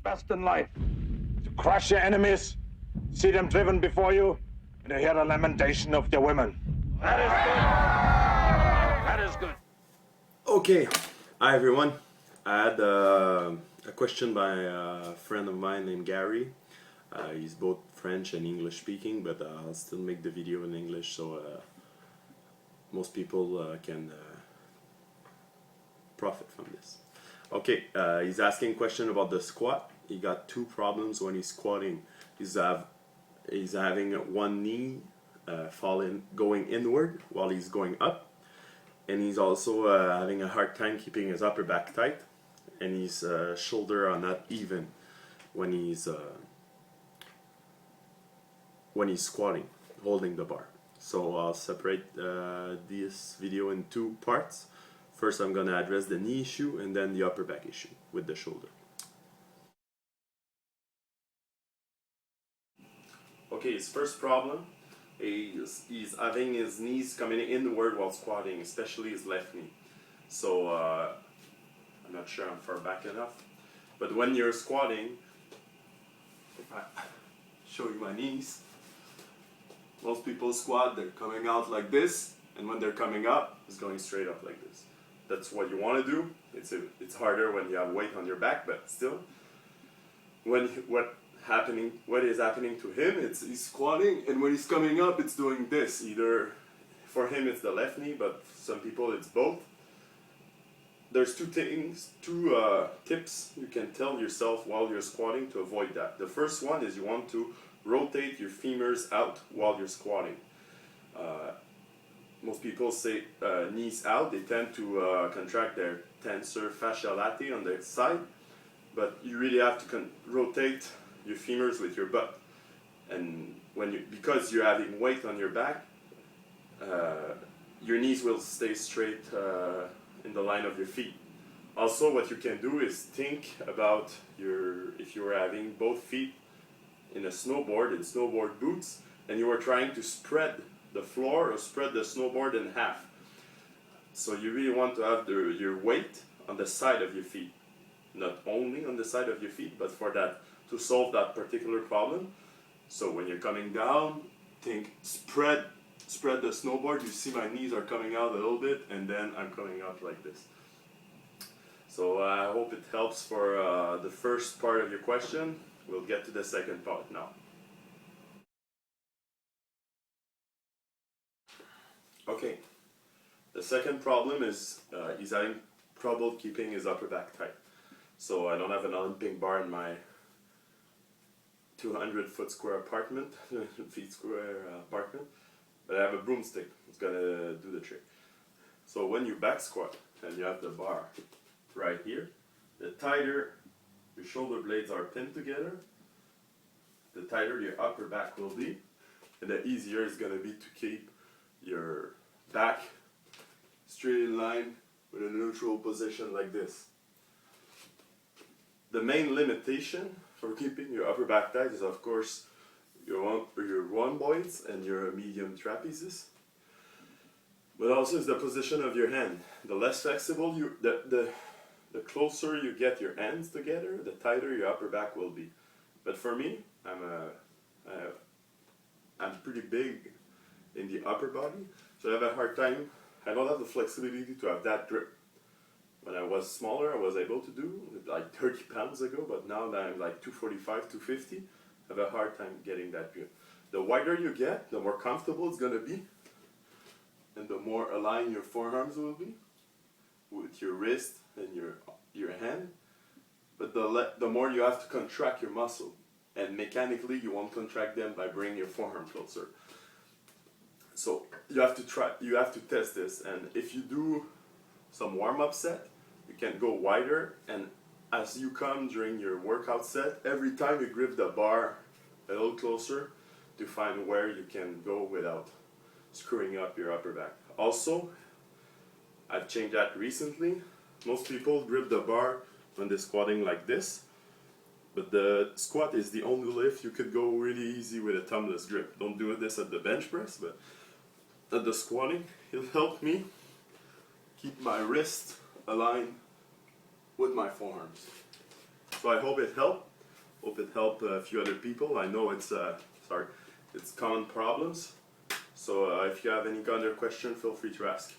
best in life. To crush your enemies, see them driven before you, and to hear the lamentation of their women. That is good. That is good. Okay, hi everyone. I had a question by a friend of mine named Gary. He's both French and English speaking, but I'll still make the video in English so most people can profit from this. Okay, he's asking a question about the squat. He got two problems when he's squatting. He's having one knee going inward while he's going up, and he's also having a hard time keeping his upper back tight, and his shoulder are not even when he's squatting, holding the bar. So I'll separate this video in two parts. First I'm going to address the knee issue and then the upper back issue with the shoulder. Okay, his first problem is he's having his knees coming inward while squatting, especially his left knee. So I'm not sure I'm far back enough, but when you're squatting, if I show you my knees, most people squat, they're coming out like this, and when they're coming up, it's going straight up like this. That's what you want to do. It's harder when you have weight on your back, but still, what is happening to him, he's squatting, and when he's coming up, it's doing this. Either, for him it's the left knee, but some people it's both. There's two tips you can tell yourself while you're squatting to avoid that. The first one is you want to rotate your femurs out while you're squatting. Most people say knees out. They tend to contract their tensor fascia latae on the side, but you really have to rotate your femurs with your butt. And because you're having weight on your back, your knees will stay straight in the line of your feet. Also, what you can do is think about if you were having both feet in a snowboard, in snowboard boots, and you were trying to spread the floor or spread the snowboard in half. So you really want to have your weight on the side of your feet. Not only on the side of your feet, but to solve that particular problem. So when you're coming down, think spread the snowboard. You see my knees are coming out a little bit, and then I'm coming out like this. So I hope it helps for the first part of your question. We'll get to the second part now. Okay, the second problem is he's having trouble keeping his upper back tight. So I don't have an Olympic bar in my 200-foot square apartment, but I have a broomstick. It's gonna do the trick. So when you back squat and you have the bar right here, the tighter your shoulder blades are pinned together, the tighter your upper back will be, and the easier it's gonna be to keep your back straight in line with a neutral position like this. The main limitation for keeping your upper back tight is, of course, your rhomboids and your medium trapezius, but also is the position of your hand. The less flexible the closer you get your hands together, the tighter your upper back will be. But for me, I'm pretty big in the upper body, so I have a hard time. I don't have the flexibility to have that grip. When I was smaller, I was able to do like 30 pounds ago, but now that I'm like 245, 250, I have a hard time getting that grip. The wider you get, the more comfortable it's gonna be, and the more aligned your forearms will be with your wrist and your hand. But the more you have to contract your muscle, and mechanically you won't contract them by bringing your forearm closer. So you have to test this, and if you do some warm-up set, you can go wider, and as you come during your workout set, every time you grip the bar a little closer to find where you can go without screwing up your upper back. Also, I've changed that recently. Most people grip the bar when they're squatting like this, but the squat is the only lift you could go really easy with a thumbless grip. Don't do this at the bench press, but at the squatting, it'll help me keep my wrist aligned with my forearms. So I hope it helped. Hope it helped a few other people. I know it's it's common problems. So if you have any other question, feel free to ask.